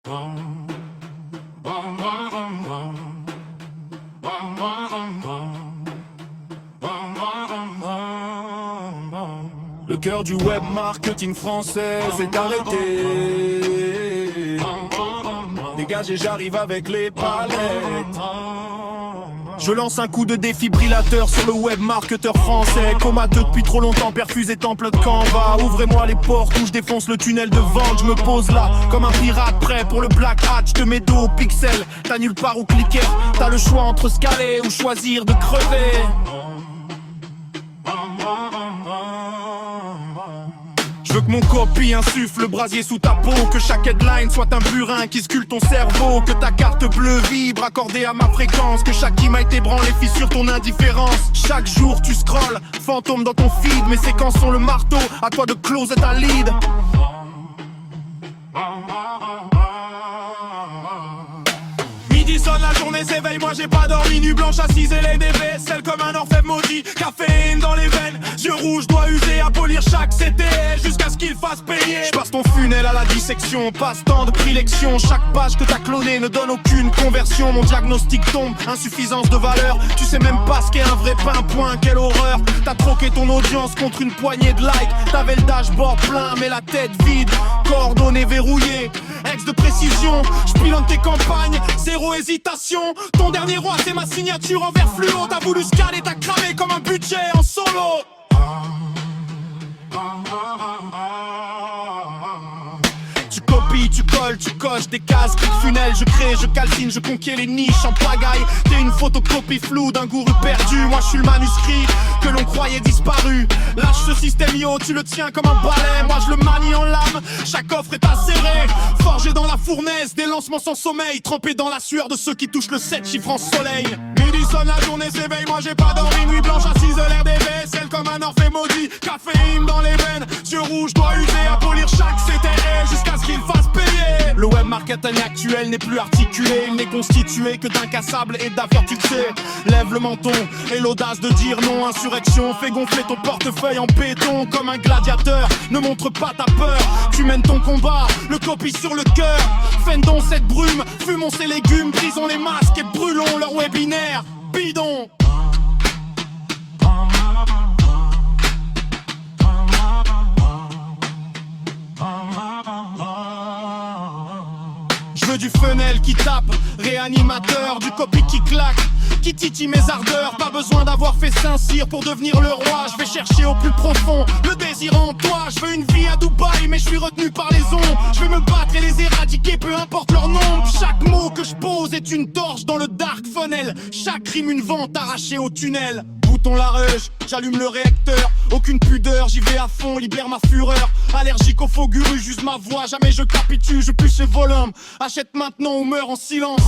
Le cœur du web marketing français s'est arrêté. Dégagez, j'arrive avec les palettes. Je lance un coup de défibrillateur sur le web marketeur français. Comateux depuis trop longtemps, perfusé temple de Canva. Ouvrez-moi les portes où je défonce le tunnel de vente. Je me pose là comme un pirate prêt pour le black hat. Je te mets dos au pixel, t'as nulle part où cliquer. T'as le choix entre scaler ou choisir de crever. Je veux que mon copie insuffle le brasier sous ta peau. Que chaque headline soit un burin qui sculpte ton cerveau. Que ta carte bleue vibre accordée à ma fréquence. Que chaque email t'ébranle et fissure ton indifférence. Chaque jour tu scrolles, fantôme dans ton feed. Mes séquences sont le marteau, à toi de closer ta lead. Midi sonne, la journée s'éveille, moi j'ai pas dormi. Nuit blanche assise et les vaisselle comme un orfèvre maudit. Caféine dans les veines, yeux rouges, doigts usés à polir chaque CTS jusqu'à ce qu'il fasse payer. J'passe ton funnel à la dissection, passe-temps de prélection. Chaque page que t'as clonée ne donne aucune conversion. Mon diagnostic tombe, insuffisance de valeur. Tu sais même pas ce qu'est un vrai pain-point, quelle horreur. T'as troqué ton audience contre une poignée de likes. T'avais le dashboard plein mais la tête vide. Coordonnées verrouillées, ex de précision. J'pilote tes campagnes, zéro hésitation. Ton dernier roi c'est ma signature en vert fluo. T'as voulu scaler, t'as cramé comme un budget en solo. Tu copies, tu colles, tu coches des cases, clic funnel, je crée, je calcine, je conquiers les niches en pagaille. T'es une photocopie floue d'un gourou perdu. Moi je suis le manuscrit que l'on croyait disparu. Lâche ce système yo, tu le tiens comme un balai. Moi je le manie en lame, chaque offre est acérée. Forgé dans la fournaise, des lancements sans sommeil. Trempé dans la sueur de ceux qui touchent le 7 chiffres en soleil. Midi sonne, la journée s'éveille, moi j'ai pas dormi. Nuit blanche assise à l'air des vaisselles comme un orphée maudit. Caféine dans les veines, yeux rouges, doigts usés à polir chaque CTR jusqu'à ce qu'il fasse payer. Le web marketing actuel n'est plus articulé. Il n'est constitué que d'incassables et d'affaires fixées. Lève le menton et l'audace de dire non. Insurrection, fais gonfler ton portefeuille en béton comme un gladiateur. Ne montre pas ta peur, tu mènes ton combat, le copie sur le cœur. Fendons cette brume, fumons ces légumes. Brisons les masques et brûlons leur webinaire bidon. Je veux du funnel qui tape, réanimateur, du copy qui claque, qui titille mes ardeurs. Pas besoin d'avoir fait Saint-Cyr pour devenir le roi. Je vais chercher au plus profond le désir en toi. Je veux une vie à Dubaï mais je suis retenu par les ondes. Je vais me battre et les éradiquer peu importe leur nombre. Chaque mot que je pose est une torche dans le dark funnel. Chaque rime une vente arrachée au tunnel. Bouton la rush, j'allume le réacteur. Aucune pudeur, j'y vais à fond, libère ma fureur. Allergique aux faux gurus, j'use ma voix. Jamais je capitule, je pue ce volume. Achète maintenant ou meurs en silence.